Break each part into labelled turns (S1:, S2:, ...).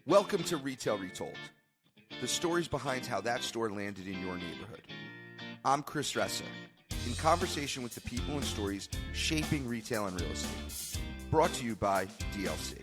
S1: Welcome to Retail Retold, the stories behind how that store landed in your neighborhood. I'm Chris Ressa, in conversation with the people and stories shaping retail and real estate. Brought to you by DLC.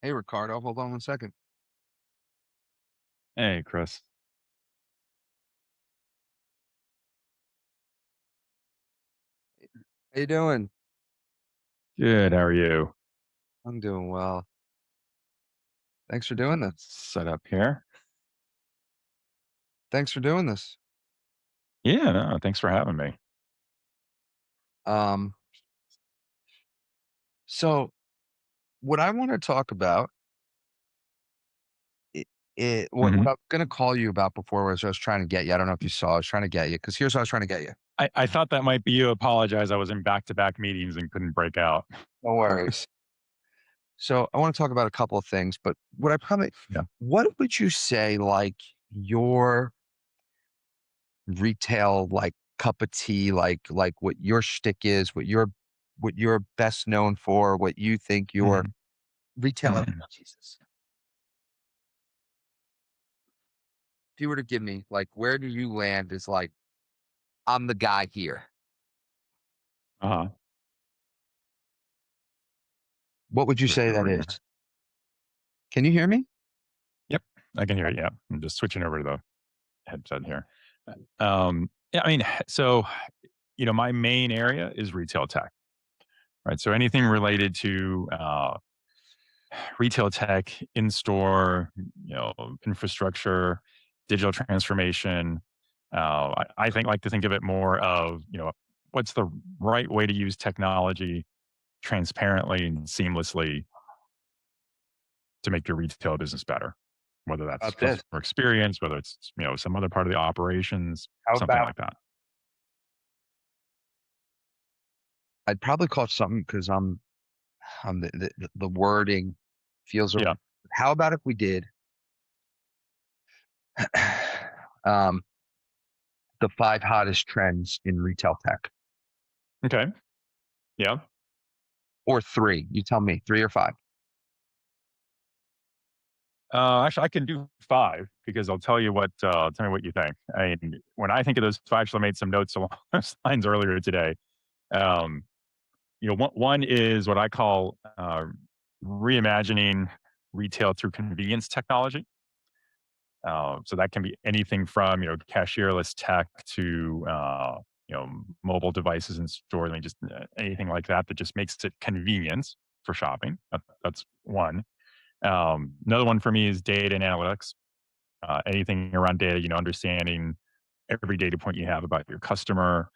S2: Hey, Ricardo, hold on one second.
S3: Hey, Chris.
S2: How you doing?
S3: Good. How are you?
S2: I'm doing well. Thanks for doing this.
S3: Set up here.
S2: Thanks for doing this.
S3: Yeah, no, thanks for having me.
S2: Um, so what I want to talk about, what
S3: Mhm.
S2: I'm going to call you about before was I was trying to get you. I don't know if you saw. I was trying to get you because here's what I was trying to get you.
S3: I thought that might be you. Apologize. I was in back-to-back meetings and couldn't break out.
S2: No worries. So I want to talk about a couple of things, but
S3: Yeah.
S2: what would you say like your retail like cup of tea, like what your shtick is, what you're best known for, what you think your
S3: Mhm.
S2: retail. Jesus. If you were to give me, like, where do you land is like, I'm the guy here.
S3: Uh-huh.
S2: What would you say that is? Can you hear me?
S3: Yep, I can hear you. Yeah. I'm just switching over to the headset here. Yeah, I mean, so, my main area is retail tech, right? So anything related to retail tech, in-store, infrastructure, digital transformation. I think like to think of it more of, what's the right way to use technology transparently and seamlessly to make your retail business better, whether that's
S2: About this.
S3: customer experience, whether it's, some other part of the operations,
S2: How
S3: something
S2: about
S3: like that.
S2: I'd probably call it something because I'm the wording feels.
S3: Yeah.
S2: How about if we did um, the 5 hottest trends in retail tech,
S3: Okay. Yeah.
S2: or three? You tell me, 3 or 5.
S3: Actually, I can do five because I'll tell you what. Tell me what you think. I mean, when I think of those five, actually, I made some notes along those lines earlier today. Um, one is what I call reimagining retail through convenience technology. So that can be anything from cashierless tech to mobile devices in store, and just anything like that that just makes it convenient for shopping. That's one. Another one for me is data and analytics. Anything around data, understanding every data point you have about your customer,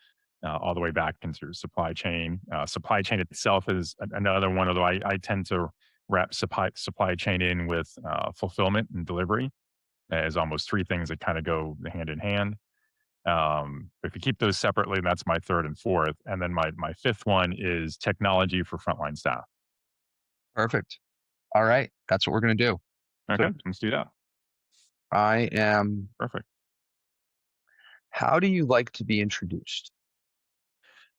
S3: all the way back into supply chain. Supply chain itself is another one, although I tend to wrap supply chain in with fulfillment and delivery as almost three things that kind of go hand in hand. If you keep those separately, that's my third and fourth. And then my fifth one is technology for frontline staff.
S2: Perfect. All right, that's what we're gonna do. So
S3: Okay, let's do that.
S2: I am.
S3: Perfect.
S2: How do you like to be introduced?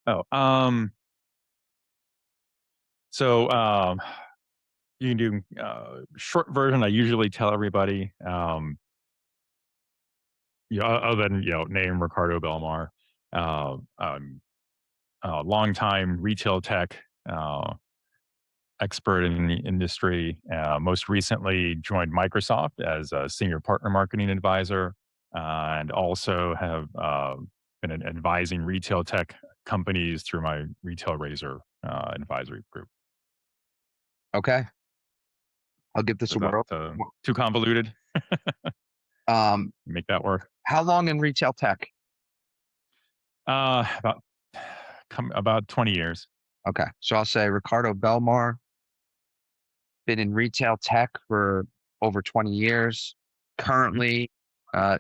S3: Oh, so you can do short version. I usually tell everybody, other than name Ricardo Belmar, uh, um, long time retail tech uh, expert in the industry. Most recently, joined Microsoft as a senior partner marketing advisor, and also have been advising retail tech companies through my Retail Razor advisory group.
S2: Okay. I'll give this
S3: Is
S2: a
S3: that
S2: whirl.
S3: too convoluted?
S2: Um,
S3: Make that work.
S2: how long in retail tech?
S3: About about 20 years.
S2: Okay. So I'll say Ricardo Belmar, been in retail tech for over 20 years,
S3: Mhm.
S2: currently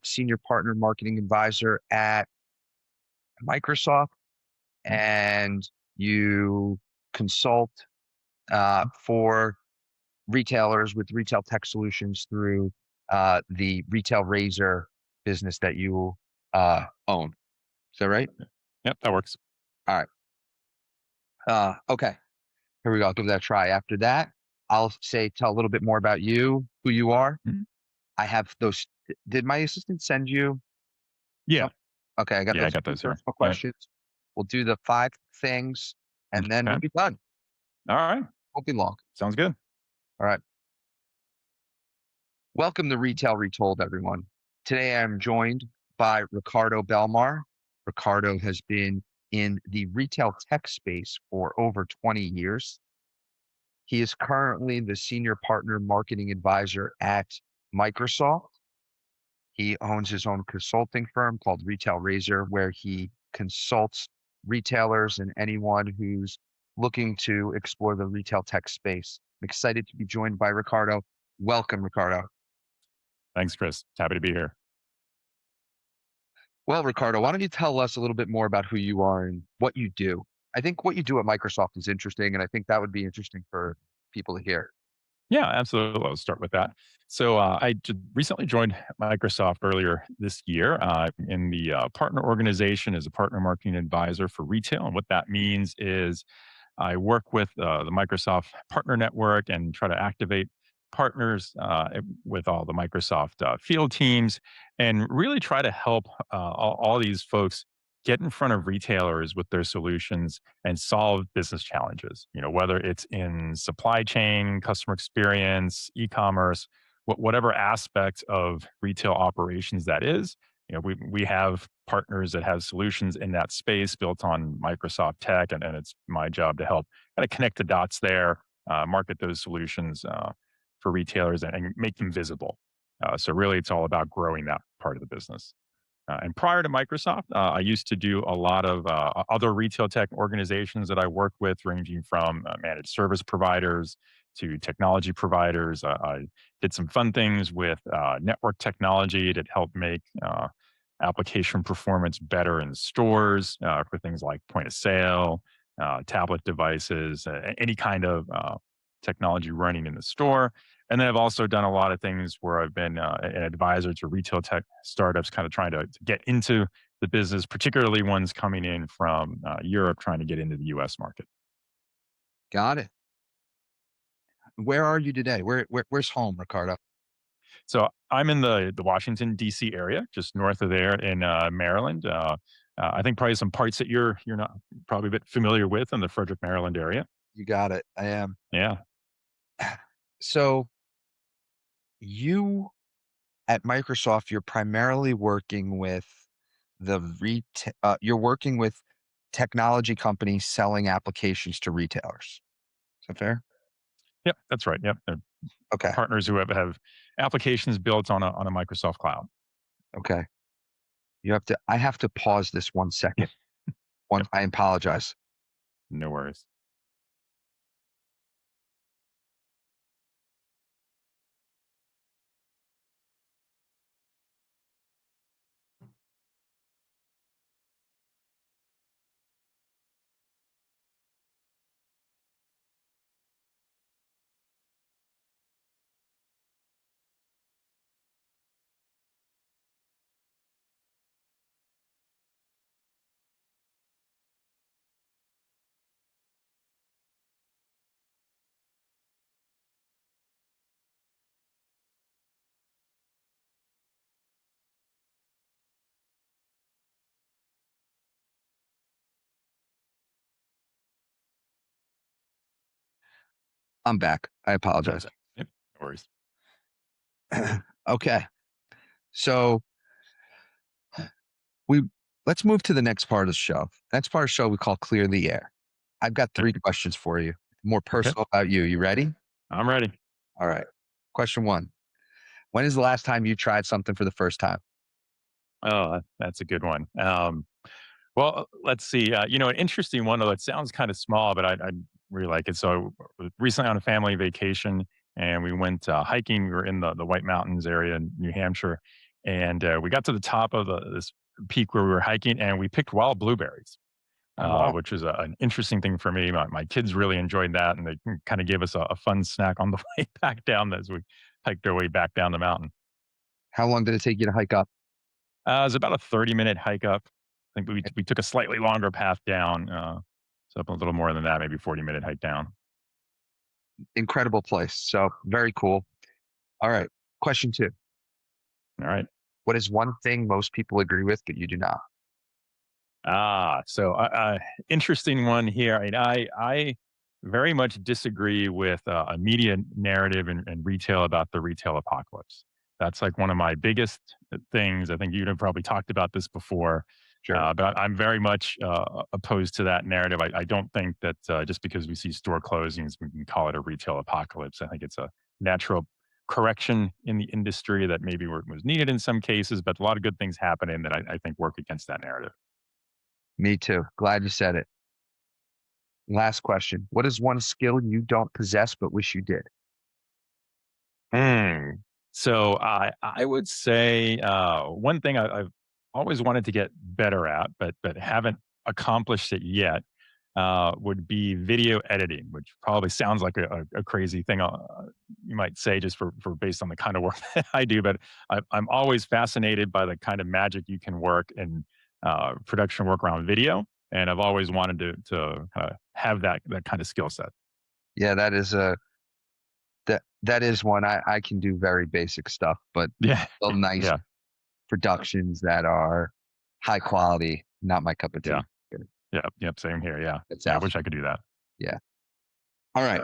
S2: senior partner marketing advisor at Microsoft,
S3: Yep.
S2: and you consult for retailers with retail tech solutions through the Retail Razor business that you own. Is that right?
S3: Yep, that works.
S2: All right. Okay. Here we go. I'll give that a try. After that, I'll say, tell a little bit more about you, who you are.
S3: Mhm.
S2: I have those. Did my assistant send you
S3: Yeah.
S2: some? Okay. I got
S3: Yeah, I
S2: those
S3: got
S2: few
S3: those here.
S2: personal
S3: Yeah.
S2: questions. We'll do the 5 things and then we'll
S3: Okay.
S2: be done.
S3: All right.
S2: Won't be long.
S3: Sounds good.
S2: All right. Welcome to Retail Retold, everyone. Today I'm joined by Ricardo Belmar. Ricardo has been in the retail tech space for over 20 years. He is currently the senior partner marketing advisor at Microsoft. He owns his own consulting firm called Retail Razor, where he consults retailers and anyone who's looking to explore the retail tech space. I'm excited to be joined by Ricardo. Welcome, Ricardo.
S3: Thanks, Chris. Happy to be here.
S2: Well, Ricardo, why don't you tell us a little bit more about who you are and what you do? I think what you do at Microsoft is interesting, and I think that would be interesting for people to hear.
S3: Yeah, absolutely. I'll start with that. So recently joined Microsoft earlier this year in the partner organization as a partner marketing advisor for retail. And what that means is I work with the Microsoft Partner Network and try to activate partners with all the Microsoft field teams and really try to help all these folks get in front of retailers with their solutions and solve business challenges. Whether it's in supply chain, customer experience, e-commerce, whatever aspect of retail operations that is. We have partners that have solutions in that space built on Microsoft tech, and it's my job to help kind of connect the dots there, market those solutions for retailers and make them visible. So really, it's all about growing that part of the business. And prior to Microsoft, I used to do a lot of other retail tech organizations that I work with, ranging from managed service providers to technology providers. I did some fun things with network technology that helped make application performance better in stores for things like point of sale, tablet devices, any kind of technology running in the store. And then I've also done a lot of things where I've been an advisor to retail tech startups, kind of trying to get into the business, particularly ones coming in from Europe, trying to get into the US market.
S2: Got it. Where are you today? Where's home, Ricardo?
S3: So I'm in the Washington, D.C. area, just north of there in Maryland. I think probably some parts that you're not probably a bit familiar with in the Frederick, Maryland area.
S2: You got it. I am.
S3: Yeah.
S2: So you at Microsoft, you're primarily working with you're working with technology companies selling applications to retailers. Is that fair?
S3: Yep, that's right. Yep. They're
S2: Okay.
S3: partners who have applications built on a Microsoft cloud.
S2: Okay. I have to pause this 1 second.
S3: Yep.
S2: I apologize.
S3: No worries.
S2: I'm back. I apologize.
S3: Yep, no worries.
S2: Okay. So we let's move to the next part of the show. Next part of the show we call Clear the Air. I've got
S3: Okay.
S2: 3 questions for you. More
S3: Okay.
S2: personal about you. You ready?
S3: I'm ready.
S2: All right. Question 1. When is the last time you tried something for the first time?
S3: Oh, that's a good one. Well, let's see. An interesting one, though it sounds kind of small, but I really like it. So, recently on a family vacation, and we went hiking. We were in the White Mountains area in New Hampshire, and we got to the top of this peak where we were hiking, and we picked wild blueberries,
S2: Oh, wow.
S3: which was an interesting thing for me. My kids really enjoyed that, and they kind of gave us a fun snack on the way back down as we hiked our way back down the mountain.
S2: How long did it take you to hike up?
S3: It was about a 30-minute hike up. I think we took a slightly longer path down, so up a little more than that, maybe 40-minute hike down.
S2: Incredible place. So very cool. All right. Question 2.
S3: All right.
S2: What is one thing most people agree with, but you do not?
S3: So interesting one here. I very much disagree with a media narrative and retail about the retail apocalypse. That's like one of my biggest things. I think you'd have probably talked about this before,
S2: Sure.
S3: but I'm very much opposed to that narrative. I don't think that just because we see store closings, we can call it a retail apocalypse. I think it's a natural correction in the industry that maybe was needed in some cases, but a lot of good things happening that I think work against that narrative.
S2: Me too. Glad you said it. Last question. What is one skill you don't possess but wish you did?
S3: Hmm. So I would say one thing I've always wanted to get better at, but haven't accomplished it yet, would be video editing, which probably sounds like a crazy thing you might say just for based on the kind of work that I do. But I'm always fascinated by the kind of magic you can work in production work around video, and I've always wanted to have that kind of skill set.
S2: Yeah, that is one. I can do very basic stuff, but
S3: Yeah,
S2: still nice
S3: yeah,
S2: productions that are high quality, not my cup of
S3: yeah.
S2: tea.
S3: Yep, yep, same here, yeah.
S2: It's
S3: Yeah, I
S2: out.
S3: wish I could do that.
S2: Yeah. All right.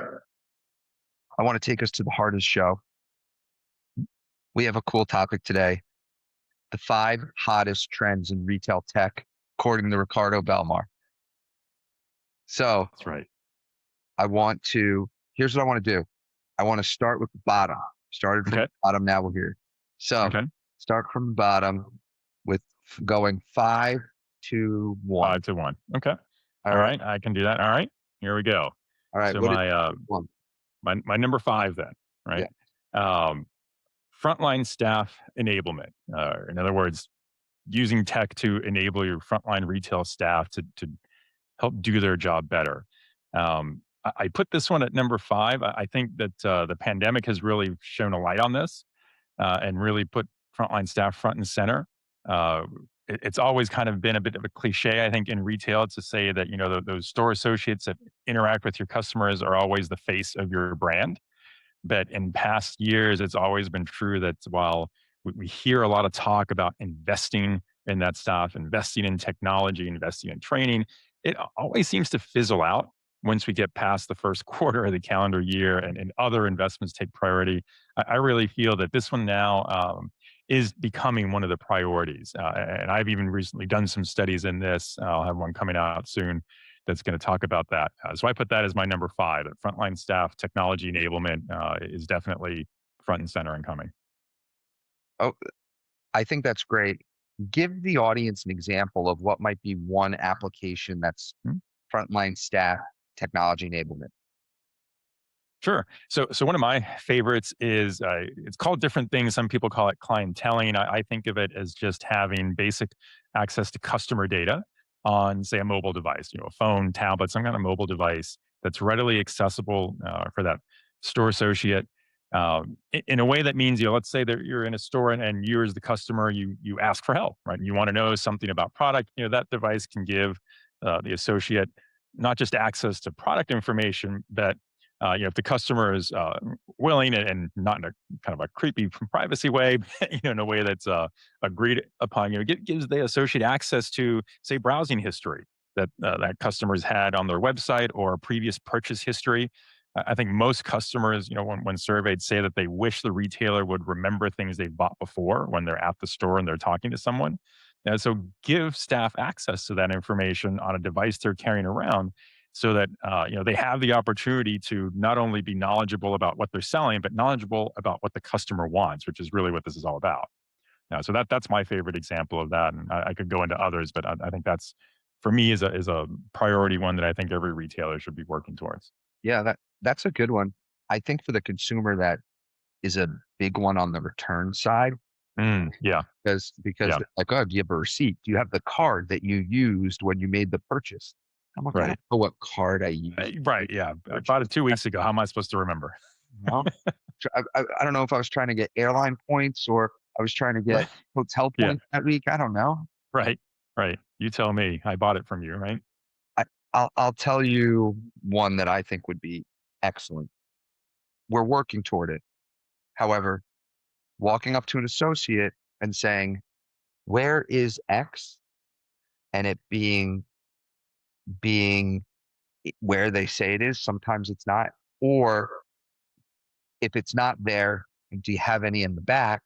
S2: I want to take us to the heart of the show. We have a cool topic today. The 5 hottest trends in retail tech, according to Ricardo Belmar. So
S3: That's right.
S2: here's what I want to do. I want to start with the bottom. Started from
S3: Okay,
S2: the bottom, now we're here. So
S3: okay.
S2: start from the bottom with going 5 to 1.
S3: 5 to 1. Okay.
S2: All
S3: All
S2: right.
S3: right, I can do that. All right, here we go.
S2: All right.
S3: So
S2: What is
S3: my,
S2: number 1?
S3: my number 5 then,
S2: Yeah.
S3: right? Um, Frontline staff enablement. In other words, using tech to enable your frontline retail staff to help do their job better. I put this one at number 5. I think that the pandemic has really shown a light on this and really put frontline staff front and center. Uh, it's always kind of been a bit of a cliche, I think, in retail to say that those store associates that interact with your customers are always the face of your brand. But in past years, it's always been true that while we hear a lot of talk about investing in that stuff, investing in technology, investing in training, it always seems to fizzle out once we get past the first quarter of the calendar year and other investments take priority. I really feel that this one now is becoming one of the priorities. And I've even recently done some studies in this. I'll have one coming out soon that's going to talk about that. So I put that as my number 5. That frontline staff technology enablement is definitely front and center and coming.
S2: Oh, I think that's great. Give the audience an example of what might be one application that's
S3: Hmm?
S2: frontline staff technology enablement.
S3: Sure. So one of my favorites is it's called different things. Some people call it clienteling. I think of it as just having basic access to customer data on, say, a mobile device, a phone, tablet, some kind of mobile device that's readily accessible for that store associate. In a way that means, let's say that you're in a store and you as the customer, you ask for help, right? And you want to know something about product. That device can give the associate not just access to product information, but if the customer is willing and not in a kind of a creepy privacy way, but, in a way that's agreed upon, gives the associate access to, say, browsing history that customers had on their website or previous purchase history. I think most customers, when surveyed, say that they wish the retailer would remember things they've bought before when they're at the store and they're talking to someone. And so give staff access to that information on a device they're carrying around so that they have the opportunity to not only be knowledgeable about what they're selling, but knowledgeable about what the customer wants, which is really what this is all about. So that's my favorite example of that, and I could go into others, but I think that's for me is a priority one that I think every retailer should be working towards.
S2: Yeah, that's a good one. I think for the consumer, that is a big one on the return side
S3: Yeah,
S2: because
S3: yeah,
S2: they're like, oh, do you have a receipt? Do you have the card that you used when you made the purchase? I'm like, I
S3: right,
S2: don't know what card I used
S3: right.
S2: to
S3: Yeah, I bought it
S2: purchase.
S3: 2 weeks ago. How am I supposed to remember?
S2: Well, I don't know if I was trying to get airline points or I was trying to get
S3: Right.
S2: hotel
S3: Yeah,
S2: points that week. I don't know.
S3: right, right. You tell me. I bought it from you, right?
S2: I, I'll tell you one that I think would be excellent. We're working toward it. However, walking up to an associate and saying, "Where is X?" and it being where they say it is. Sometimes it's not. Or if it's not there, do you have any in the back?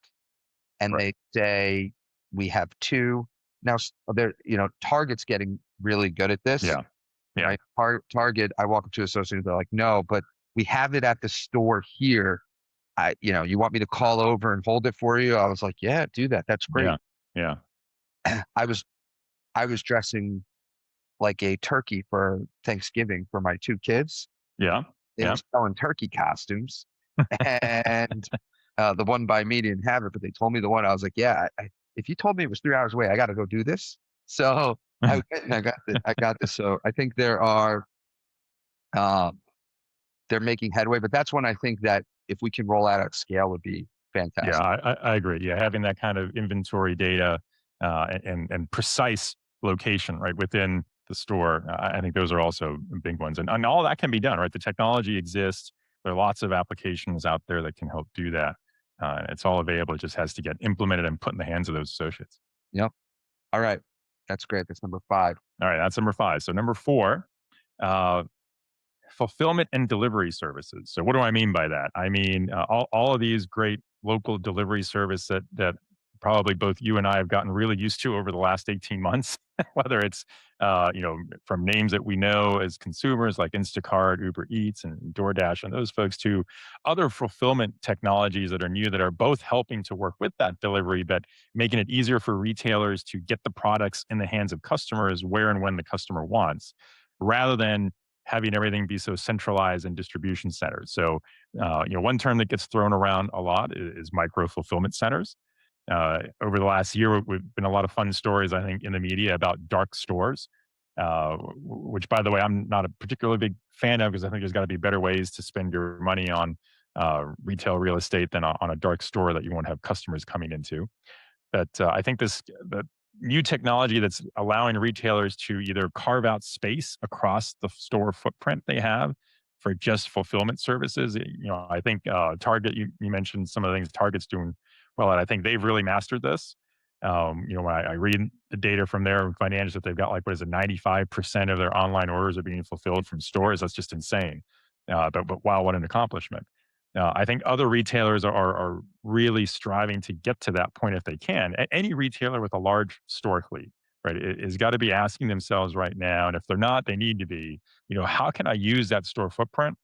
S2: And
S3: Right.
S2: they say, we have two. Now, they're, Target's getting really good at this,
S3: Yeah, yeah.
S2: right? Target, I walk up to associates, they're like, no, but we have it at the store here. You want me to call over and hold it for you? I was like, yeah, do that. That's
S3: Yeah.
S2: great.
S3: Yeah.
S2: I was, I was dressing like a turkey for Thanksgiving for my two kids.
S3: Yeah.
S2: They were
S3: Yeah.
S2: selling turkey costumes, and the one by me didn't have it, but they told me the one. I was like, yeah, if you told me it was 3 hours away, I got to go do this. So I went and I got this. So I think um, they're making headway, but that's one I think that if we can roll out at scale would be
S3: Yeah,
S2: fantastic.
S3: I agree. Yeah, having that kind of inventory data, and precise location, right, within the store, I think those are also big ones, and all that can be done, right? The technology exists. There are lots of applications out there that can help do that. It's all available. It just has to get implemented and put in the hands of those associates.
S2: Yep. All right. That's great. That's number five.
S3: All right, that's number 5. So number 4, uh, fulfillment and delivery services. So what do I mean by that? I mean, all of these great local delivery service that probably both you and I have gotten really used to over the last 18 months, whether it's, from names that we know as consumers like Instacart, Uber Eats, and DoorDash, and those folks, to other fulfillment technologies that are new that are both helping to work with that delivery, but making it easier for retailers to get the products in the hands of customers where and when the customer wants, rather than having everything be so centralized in distribution centers. So, one term that gets thrown around a lot is micro fulfillment centers. Over the last year, we've been a lot of fun stories, I think, in the media about dark stores, which, by the way, I'm not a particularly big fan of because I think there's got to be better ways to spend your money on retail real estate than on a dark store that you won't have customers coming into. But I think the new technology that's allowing retailers to either carve out space across the store footprint they have for just fulfillment services. I think Target. You mentioned some of the things Target's doing well, and I think they've really mastered this. When I read the data from their financials, that they've got like what is it, 95% of their online orders are being fulfilled from stores. That's just insane. But wow, what an accomplishment! I think other retailers are really striving to get to that point if they can. Any retailer with a large store fleet, right, is got to be asking themselves right now, and if they're not, they need to be. How can I use that store footprint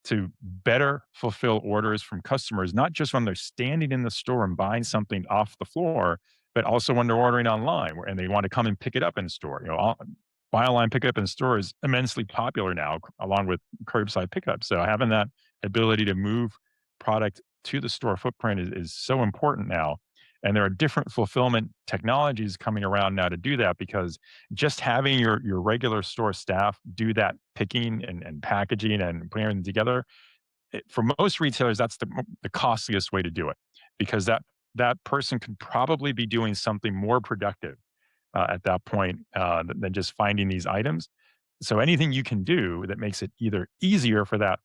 S3: to better fulfill orders from customers, not just when they're standing in the store and buying something off the floor, but also when they're ordering online and they want to come and pick it up in store. Buy online, pick up in store is immensely popular now, along with curbside pickup. So having that ability to move product to the store footprint is so important now. And there are different fulfillment technologies coming around now to do that, because just having your regular store staff do that picking and packaging and putting everything together, for most retailers, that's the costliest way to do it, because that person could probably be doing something more productive at that point than just finding these items. So anything you can do that makes it either easier for that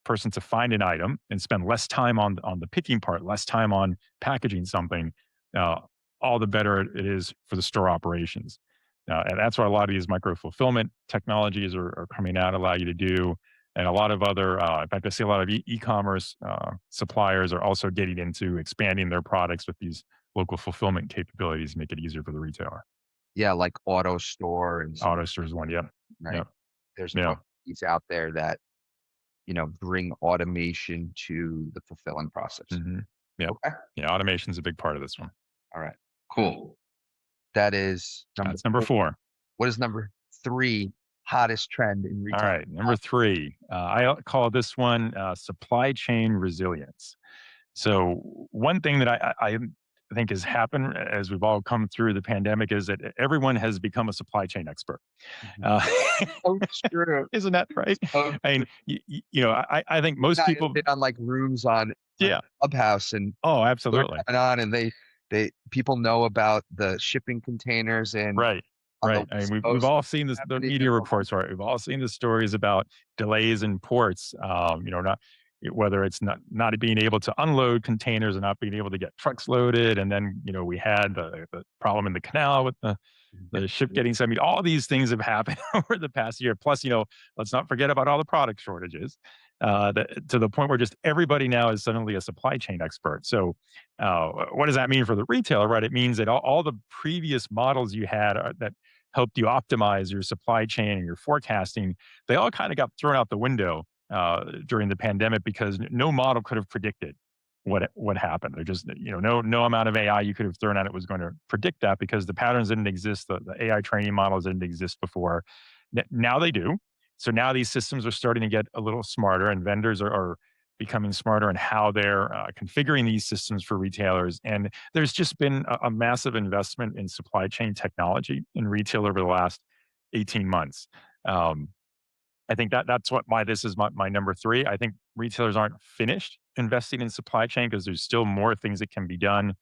S3: person to find an item and spend less time on the picking part, less time on packaging something, uh, all the better it is for the store operations. And that's what a lot of these micro fulfillment technologies are coming out, allow you to do. And a lot of other, in fact, I see a lot of e-commerce suppliers are also getting into expanding their products with these local fulfillment capabilities, make it easier for the retailer.
S2: Yeah, like auto store and some,
S3: Auto stores one, yep,
S2: right?
S3: yep,
S2: There's more
S3: yeah,
S2: of these out there that, bring automation to the fulfilling process.
S3: hmm yep,
S2: Okay.
S3: yeah. Automation's a big part of this one.
S2: All right. Cool. That is number
S3: That's number
S2: 4.
S3: 4.
S2: What is number 3 hottest trend in
S3: All
S2: retail?
S3: right, number 3. Call this one supply chain resilience. So one thing that I think has happened as we've all come through the pandemic is that everyone has become a supply chain expert.
S2: Mhm.
S3: Uh,
S2: So true.
S3: isn't that right?
S2: So
S3: I mean,
S2: true.
S3: I think
S2: You
S3: most
S2: and I have
S3: people,
S2: been on like rooms on
S3: yeah.
S2: Clubhouse and
S3: Oh,
S2: we're
S3: absolutely.
S2: coming on and they people know about the shipping containers and
S3: Right.
S2: on the
S3: Right. I mean,
S2: West
S3: we've
S2: Coast
S3: all seen this, the
S2: happening in
S3: media
S2: the
S3: reports, right? We've all seen the stories about delays in ports, not whether it's not being able to unload containers and not being able to get trucks loaded. And then, we had the problem in the canal with the ship getting so. I mean, all these things have happened over the past year. Plus, let's not forget about all the product shortages. To the point where just everybody now is suddenly a supply chain expert. So, what does that mean for the retailer? Right? It means that all the previous models you had that helped you optimize your supply chain and your forecasting, they all kind of got thrown out the window during the pandemic because no model could have predicted what happened. There just no amount of AI you could have thrown at it was going to predict that because the patterns didn't exist. The AI training models didn't exist before. Now they do. So now these systems are starting to get a little smarter, and vendors are becoming smarter in how they're configuring these systems for retailers. And there's just been a massive investment in supply chain technology in retail over the last 18 months. Um, I think that's why this is my number 3. I think retailers aren't finished investing in supply chain because there's still more things that can be done.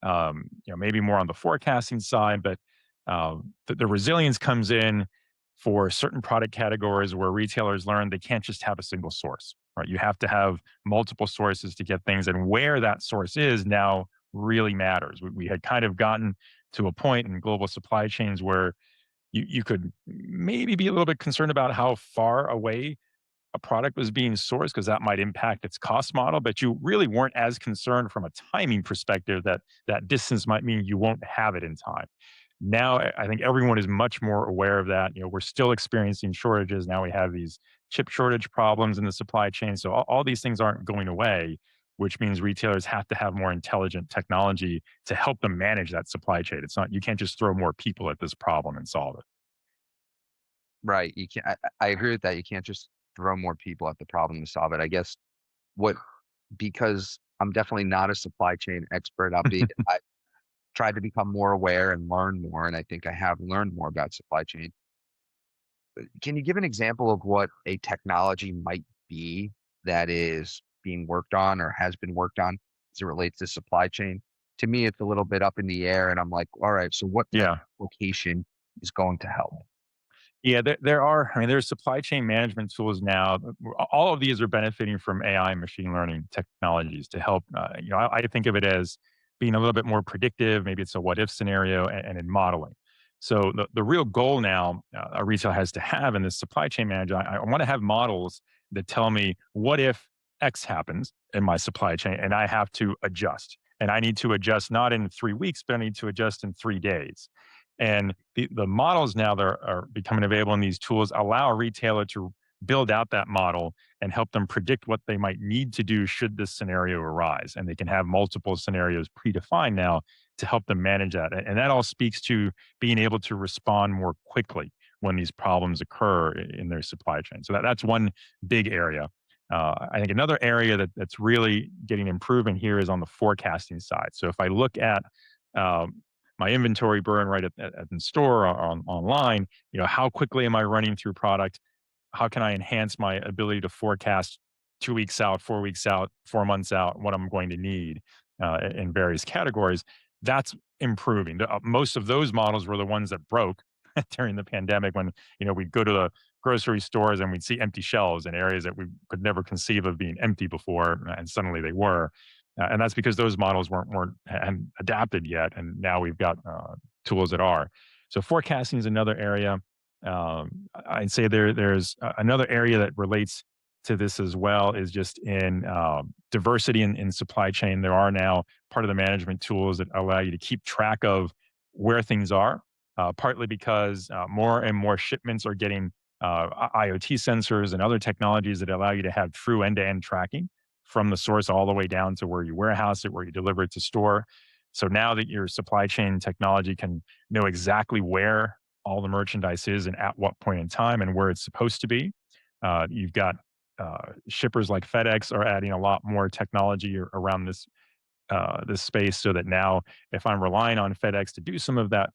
S3: Maybe more on the forecasting side, but the resilience comes in for certain product categories where retailers learn they can't just have a single source, right? You have to have multiple sources to get things, and where that source is now really matters. We had kind of gotten to a point in global supply chains where you could maybe be a little bit concerned about how far away a product was being sourced because that might impact its cost model, but you really weren't as concerned from a timing perspective that that distance might mean you won't have it in time. Now, I think everyone is much more aware of that. We're still experiencing shortages. Now we have these chip shortage problems in the supply chain. So all these things aren't going away, which means retailers have to have more intelligent technology to help them manage that supply chain. It's not, you can't just throw more people at this problem and solve it.
S2: Right. You can't I agree with that. You can't just throw more people at the problem to solve it. I guess what because I'm definitely not a supply chain expert, I tried to become more aware and learn more, and I think I have learned more about supply chain. Can you give an example of what a technology might be that is being worked on or has been worked on as it relates to supply chain? To me, it's a little bit up in the air, and I'm like, all right, so what
S3: Yeah.
S2: application is going to help?
S3: Yeah, there are. I mean, there's supply chain management tools now. All of these are benefiting from AI and machine learning technologies to help. I think of it as being a little bit more predictive. Maybe it's a what if scenario and in modeling. So the real goal now a retail has to have in this supply chain manager, I want to have models that tell me what if X happens in my supply chain and I have to adjust. And I need to adjust not in 3 weeks, but I need to adjust in 3 days. And the models now that are becoming available in these tools allow a retailer to build out that model and help them predict what they might need to do should this scenario arise. And they can have multiple scenarios predefined now to help them manage that. And that all speaks to being able to respond more quickly when these problems occur in their supply chain. So that's one big area. I think another area that's really getting improvement here is on the forecasting side. So if I look at um, my inventory burn right at the store or online, how quickly am I running through product? How can I enhance my ability to forecast 2 weeks out, 4 weeks out, 4 months out, what I'm going to need in various categories? That's improving. Most of those models were the ones that broke during the pandemic when we'd go to the grocery stores and we'd see empty shelves in areas that we could never conceive of being empty before, and suddenly they were. And that's because those models weren't hadn't adapted yet, and now we've got tools that are. So forecasting is another area. I'd say there's another area that relates to this as well is just in diversity in supply chain. There are now part of the management tools that allow you to keep track of where things are, partly because more and more shipments are getting IoT sensors and other technologies that allow you to have true end-to-end tracking from the source all the way down to where you warehouse it, where you deliver it to store. So now that your supply chain technology can know exactly where all the merchandise is and at what point in time and where it's supposed to be. You've got shippers like FedEx are adding a lot more technology around this space, so that now if I'm relying on FedEx to do some of that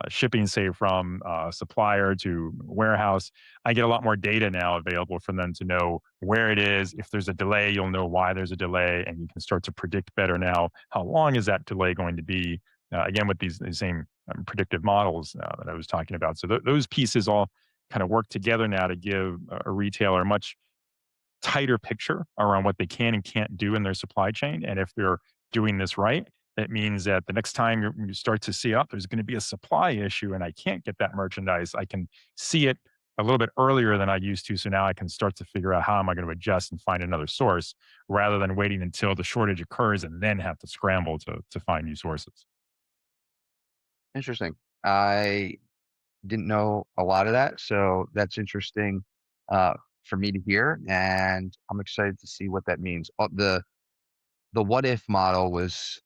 S3: shipping, say from supplier to warehouse, I get a lot more data now available for them to know where it is. If there's a delay, you'll know why there's a delay, and you can start to predict better now how long is that delay going to be. Again, with these same predictive models that I was talking about. So those pieces all kind of work together now to give a retailer a much tighter picture around what they can and can't do in their supply chain. And if they're doing this right, that means that the next time you start to see, up, there's going to be a supply issue and I can't get that merchandise, I can see it a little bit earlier than I used to. So now I can start to figure out how am I going to adjust and find another source rather than waiting until the shortage occurs and then have to scramble to find new sources.
S2: Interesting. I didn't know a lot of that, so that's interesting uh, for me to hear, and I'm excited to see what that means. The what if model was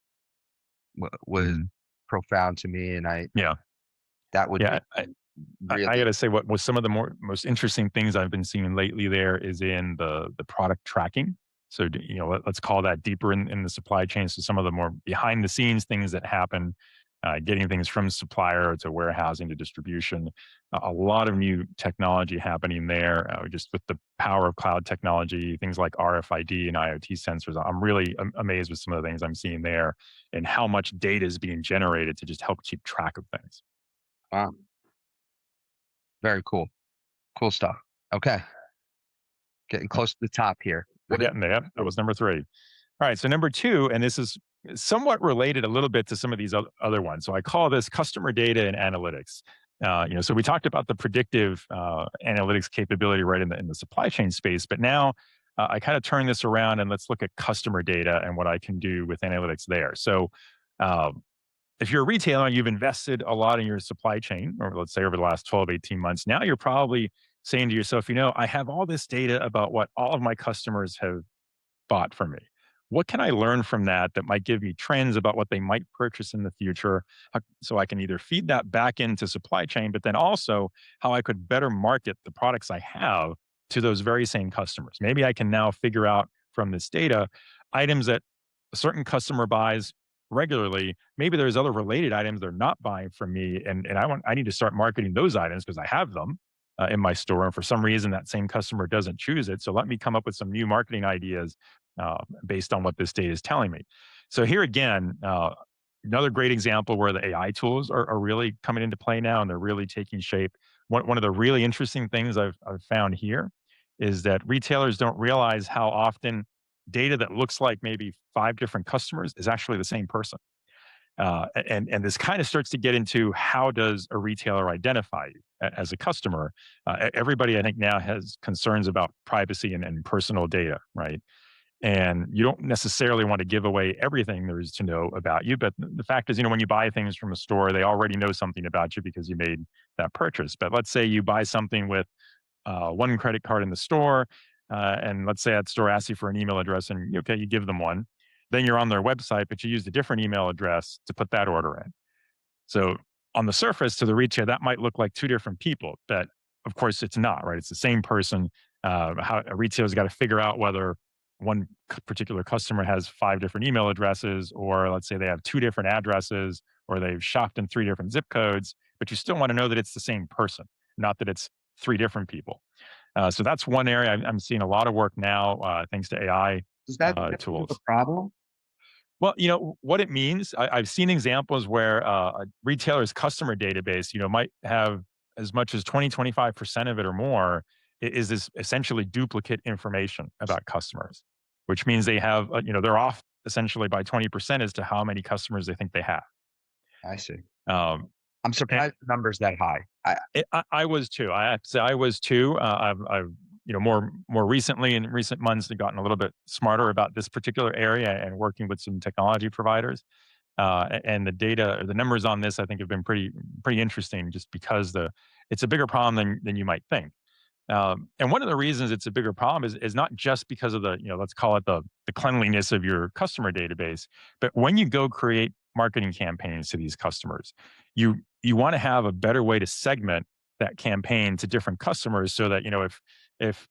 S3: Mhm.
S2: profound to me, and
S3: Yeah.
S2: that would
S3: Yeah.
S2: be
S3: I
S2: really
S3: gotta say, what was some of the most interesting things I've been seeing lately there is in the product tracking. So, let's call that deeper in the supply chain. So some of the more behind the scenes things that happen, getting things from supplier to warehousing to distribution. A lot of new technology happening there, just with the power of cloud technology, things like RFID and IoT sensors. I'm really amazed with some of the things I'm seeing there and how much data is being generated to just help keep track of things.
S2: wow, very cool. Cool stuff. Okay, getting close to the top here.
S3: We're
S2: What is
S3: getting there. Yep, that was number 3. All right, so number 2, and this is somewhat related a little bit to some of these other ones. So I call this customer data and analytics. So we talked about the predictive analytics capability right in the supply chain space, but now I kind of turn this around and let's look at customer data and what I can do with analytics there. So uh, if you're a retailer and you've invested a lot in your supply chain, or let's say over the last 12, 18 months, now you're probably saying to yourself, I have all this data about what all of my customers have bought from me. What can I learn from that that might give me trends about what they might purchase in the future? So I can either feed that back into supply chain, but then also how I could better market the products I have to those very same customers. Maybe I can now figure out from this data items that a certain customer buys regularly. Maybe there's other related items they're not buying from me, and I need to start marketing those items because I have them in my store, and for some reason that same customer doesn't choose it. So let me come up with some new marketing ideas based on what this data is telling me. So here again, another great example where the AI tools are really coming into play now, and they're really taking shape. One of the really interesting things I've found here is that retailers don't realize how often data that looks like maybe 5 different customers is actually the same person. And this kind of starts to get into how does a retailer identify you as a customer? Everybody, I think, now has concerns about privacy and personal data, right? And you don't necessarily want to give away everything there is to know about you. But the fact is, when you buy things from a store, they already know something about you because you made that purchase. But let's say you buy something with one credit card in the store, and let's say that store asks you for an email address, and okay, you give them one. Then you're on their website, but you used a different email address to put that order in. So on the surface, to the retailer, that might look like 2 different people, but of course it's not, right? It's the same person. How a retailer's got to figure out whether one particular customer has 5 different email addresses, or let's say they have 2 different addresses, or they've shopped in 3 different zip codes, but you still want to know that it's the same person, not that it's 3 different people. So that's one area I'm seeing a lot of work now, thanks to AI
S2: does that become a
S3: tools.
S2: problem?
S3: Well, what it means, I've seen examples where a retailer's customer database, might have as much as 20, 25% of it or more is this essentially duplicate information about customers, which means they have, they're off essentially by 20% as to how many customers they think they have.
S2: I see.
S3: Um,
S2: I'm
S3: and
S2: surprised the number's that high.
S3: I was too. I have to say I was too. I've more recently in recent months, they've gotten a little bit smarter about this particular area and working with some technology providers. And the data, or the numbers on this, I think have been pretty interesting, just because it's a bigger problem than you might think. And one of the reasons it's a bigger problem is not just because of let's call it the cleanliness of your customer database, but when you go create marketing campaigns to these customers, you want to have a better way to segment that campaign to different customers, so that if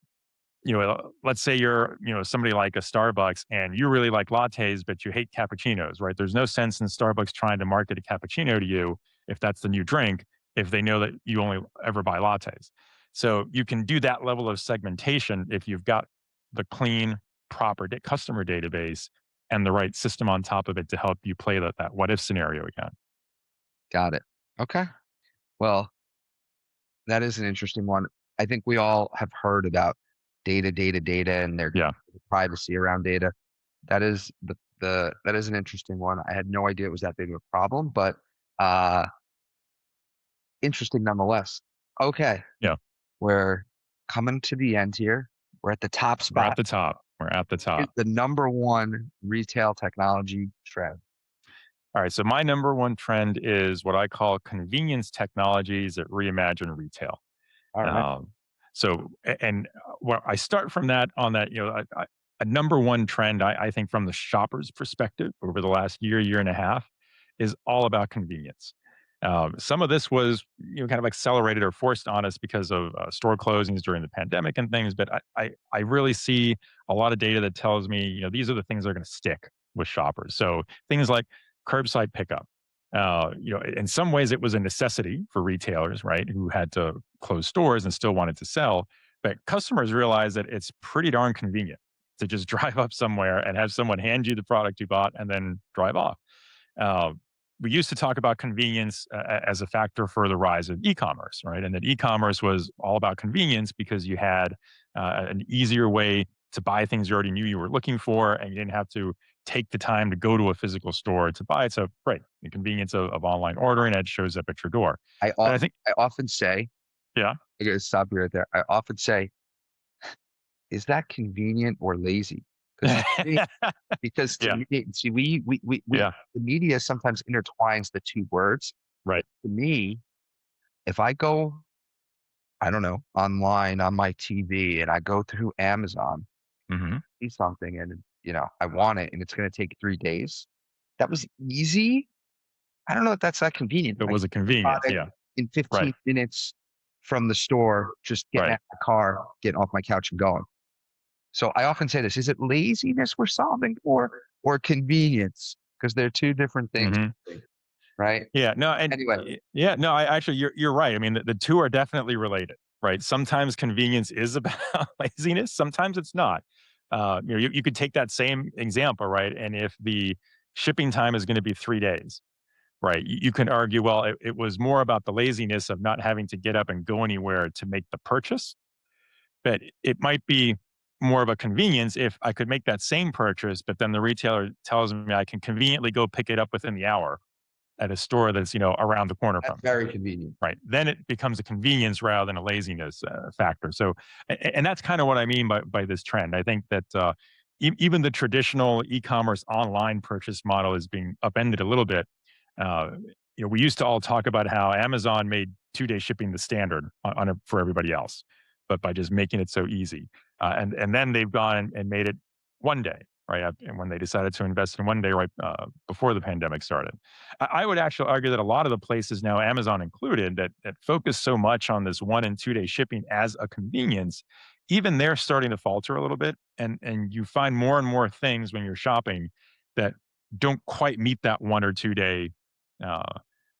S3: let's say you're somebody like a Starbucks and you really like lattes but you hate cappuccinos, right? There's no sense in Starbucks trying to market a cappuccino to you if that's the new drink, if they know that you only ever buy lattes. So you can do that level of segmentation if you've got the clean, proper customer database and the right system on top of it to help you play that what if scenario again.
S2: Got it. Okay. Well, that is an interesting one. I think we all have heard about data, and their
S3: Yeah.
S2: privacy around data. That is that is an interesting one. I had no idea it was that big of a problem, but uh, interesting nonetheless. Okay,
S3: Yeah.
S2: we're coming to the end here. We're at the top
S3: We're at
S2: spot.
S3: the top. We're at the top.
S2: It's the number one retail technology trend.
S3: All right. So my number one trend is what I call convenience technologies that reimagine retail.
S2: All right.
S3: And where I start from that on that, a number one trend, I think from the shopper's perspective over the last year and a half, is all about convenience. Some of this was, kind of accelerated or forced on us because of store closings during the pandemic and things. But I really see a lot of data that tells me, these are the things that are going to stick with shoppers. So things like curbside pickup. In some ways it was a necessity for retailers, right, who had to close stores and still wanted to sell. But customers realize that it's pretty darn convenient to just drive up somewhere and have someone hand you the product you bought and then drive off. Uh, we used to talk about convenience as a factor for the rise of e-commerce, right? And that e-commerce was all about convenience because you had an easier way to buy things you already knew you were looking for, and you didn't have to take the time to go to a physical store to buy it. So, right, the convenience of online ordering, it shows up at your door. But I think,
S2: I often say,
S3: yeah,
S2: I gotta stop you right there. I often say, is that convenient or lazy? Because because to
S3: yeah,
S2: me, see,
S3: yeah,
S2: the media sometimes intertwines the two words.
S3: right,
S2: To me, if I go, I don't know, online on my TV and I go through Amazon,
S3: hmm,
S2: see something and I want it and it's going to take 3 days. That was easy. I don't know if that's that convenient.
S3: it
S2: I
S3: was a
S2: get the
S3: convenience.
S2: product
S3: Yeah,
S2: in
S3: right,
S2: 15 minutes from the store, just getting
S3: right.
S2: out of the car, getting off my couch and going. So I often say this, is it laziness we're solving or convenience? Because they're two different things,
S3: Hmm.
S2: right?
S3: Yeah, no, and
S2: Anyway,
S3: yeah, no, I actually, you're right. I mean, the two are definitely related, right? Sometimes convenience is about laziness. Sometimes it's not. You could take that same example, right? And if the shipping time is going to be 3 days, right? You can argue, well, it was more about the laziness of not having to get up and go anywhere to make the purchase. But it might be more of a convenience if I could make that same purchase, but then the retailer tells me I can conveniently go pick it up within the hour at a store that's around the corner
S2: that's
S3: from me.
S2: very convenient.
S3: Right. Then it becomes a convenience rather than a laziness factor. So, and that's kind of what I mean by this trend. I think that even the traditional e-commerce online purchase model is being upended a little bit. Uh, we used to all talk about how Amazon made 2-day shipping the standard for everybody else, but by just making it so easy, and then they've gone and made it 1 day. Right, and when they decided to invest in 1 day, right before the pandemic started, I would actually argue that a lot of the places now, Amazon included, that focus so much on this 1 and 2 day shipping as a convenience, even they're starting to falter a little bit, and you find more and more things when you're shopping that don't quite meet that 1 or 2 day uh,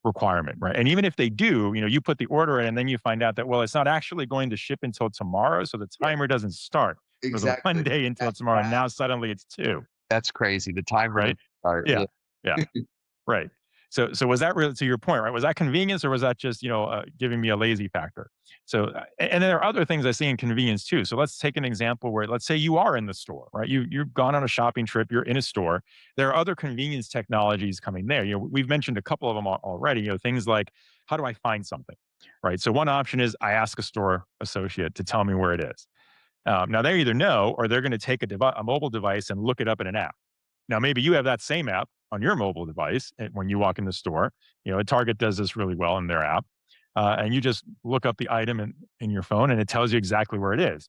S3: requirement, right? And even if they do, you put the order in, and then you find out that, well, it's not actually going to ship until tomorrow, so the
S2: Yeah,
S3: timer doesn't start for the one
S2: exactly.
S3: day until
S2: That,
S3: tomorrow.
S2: that
S3: Now suddenly it's two,
S2: that's crazy. The timer
S3: right?
S2: doesn't start.
S3: Yeah,
S2: Yeah,
S3: yeah. Right. So was that really, to your point, right? Was that convenience, or was that just giving me a lazy factor? So and there are other things I see in convenience too. So let's take an example where, let's say you are in the store, right? You've gone on a shopping trip, you're in a store. There are other convenience technologies coming there. We've mentioned a couple of them already. Things like, how do I find something, right? So one option is I ask a store associate to tell me where it is. Now they either know or they're going to take a mobile device and look it up in an app. Now, maybe you have that same app on your mobile device when you walk in the store. Target does this really well in their app. And you just look up the item in your phone and it tells you exactly where it is.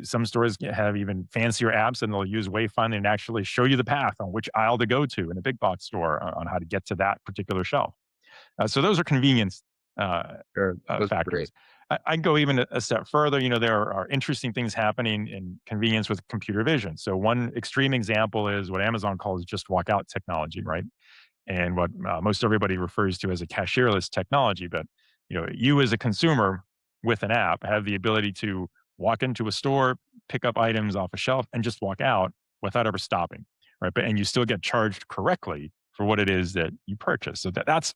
S3: Some stores have even fancier apps and they'll use wayfinding and actually show you the path on which aisle to go to in a big box store on how to get to that particular shelf. So those are convenience
S2: Sure. Those are great.
S3: factors. I'd go even a step further. There are interesting things happening in convenience with computer vision. So one extreme example is what Amazon calls just walk out technology, right? And what most everybody refers to as a cashierless technology. But you as a consumer with an app have the ability to walk into a store, pick up items off a shelf, and just walk out without ever stopping, right? And you still get charged correctly for what it is that you purchase. So that's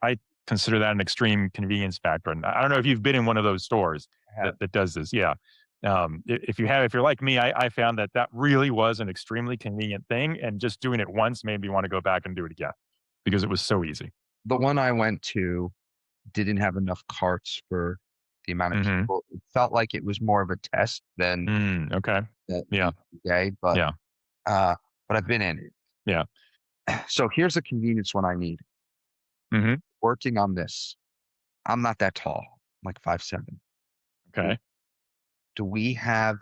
S3: I consider that an extreme convenience factor. And I don't know if you've been in one of those stores that does this. Yeah. If you're like me, I found that really was an extremely convenient thing. And just doing it once made me want to go back and do it again because it was so easy.
S2: The one I went to didn't have enough carts for the amount of
S3: Mhm.
S2: people. It felt like it was more of a test than
S3: Okay.
S2: that
S3: Yeah.
S2: day, but
S3: Yeah.
S2: I've been in it.
S3: Yeah.
S2: So here's a convenience one I need.
S3: Mhm.
S2: Working on this. I'm not that tall. I'm like 5'7".
S3: Okay.
S2: Do we have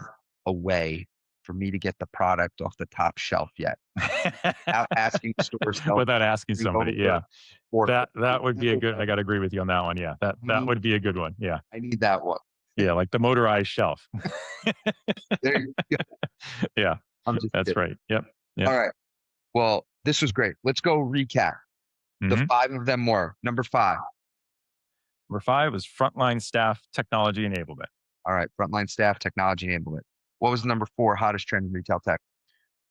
S2: a way for me to get the product off the top shelf yet? Without asking stores help
S3: Without asking
S2: bring
S3: somebody.
S2: over
S3: Yeah.
S2: or
S3: That would be a good. I got to agree with you on that one. Yeah. That would be a good one. Yeah.
S2: I need that one.
S3: Yeah. Like the motorized shelf.
S2: There you go.
S3: Yeah.
S2: I'm just
S3: That's
S2: kidding.
S3: right. Yep. Yep.
S2: All right. Well, this was great. Let's go recap. The
S3: Mhm.
S2: 5 of them were number 5.
S3: Number 5 is frontline staff technology enablement.
S2: All right. Frontline staff technology enablement. What was number 4 hottest trend in retail tech?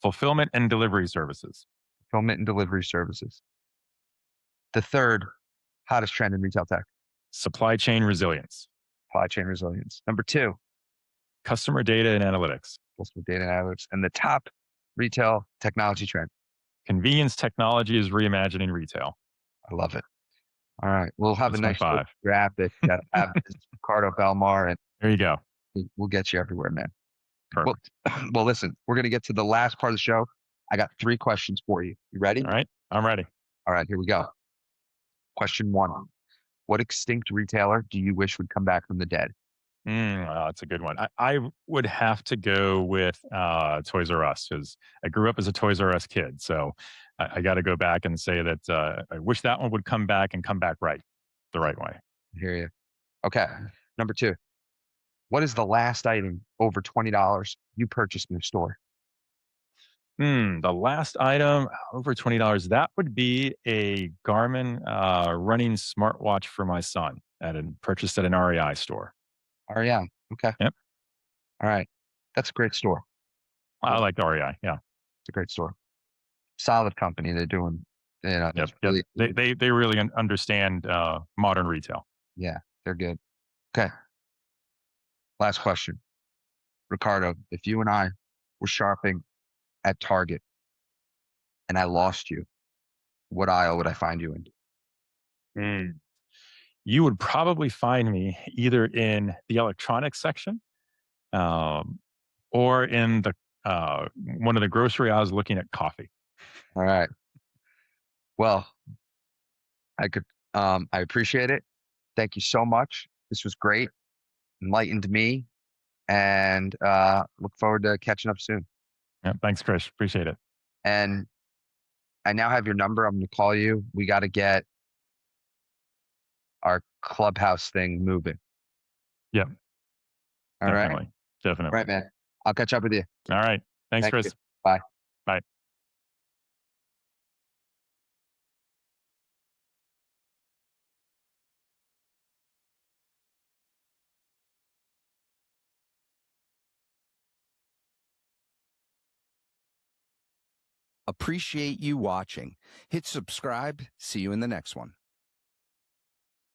S3: Fulfillment and delivery services.
S2: Fulfillment and delivery services. The third hottest trend in retail tech?
S3: Supply chain resilience.
S2: Supply chain resilience. Number 2,
S3: Customer data and analytics.
S2: customer data analytics. And the top retail technology trend.
S3: Convenience technology is reimagining retail.
S2: I love it. All right. We'll have
S3: That's
S2: a
S3: my
S2: nice little
S3: 5.
S2: graphic that have this Ricardo Belmar, and
S3: There you go.
S2: we'll get you everywhere, man. Well,
S3: Perfect.
S2: well, listen, we're going to get to the last part of the show. I got 3 questions for you. You ready?
S3: All right. I'm ready.
S2: All right, here we go. Question 1. What extinct retailer do you wish would come back from the dead?
S3: That's a good one. I would have to go with Toys R Us because I grew up as a Toys R Us kid. So I got to go back and say that I wish that one would come back and come back right, the right way.
S2: I hear you. Okay. Number 2. What is the last item over $20 you purchased in a store?
S3: The last item over $20. That would be a Garmin running smartwatch for my son purchased at an REI store.
S2: REI. Okay.
S3: Yep.
S2: All right. That's a great store.
S3: I like REI. Yeah.
S2: It's a great store. Solid company. They're doing,
S3: Yep.
S2: it's
S3: Yep.
S2: really,
S3: They really understand modern retail.
S2: yeah, they're good. Okay. Last question. Ricardo, if you and I were shopping at Target and I lost you, what aisle would I find you in?
S3: You would probably find me either in the electronics section um, or in the one of the grocery aisles looking at coffee.
S2: All right. Well, I could, I appreciate it. Thank you so much. This was great. Enlightened me, and look forward to catching up soon.
S3: Yeah, thanks, Chris. Appreciate it.
S2: And I now have your number. I'm going to call you. We got to get our clubhouse thing moving.
S3: Yep.
S2: All right.
S3: Definitely. Definitely.
S2: Right, man. I'll catch up with you.
S3: All right. Thanks,
S2: Thank
S3: Chris.
S2: you. Bye.
S3: Bye.
S1: Appreciate you watching. Hit subscribe. See you in the next one.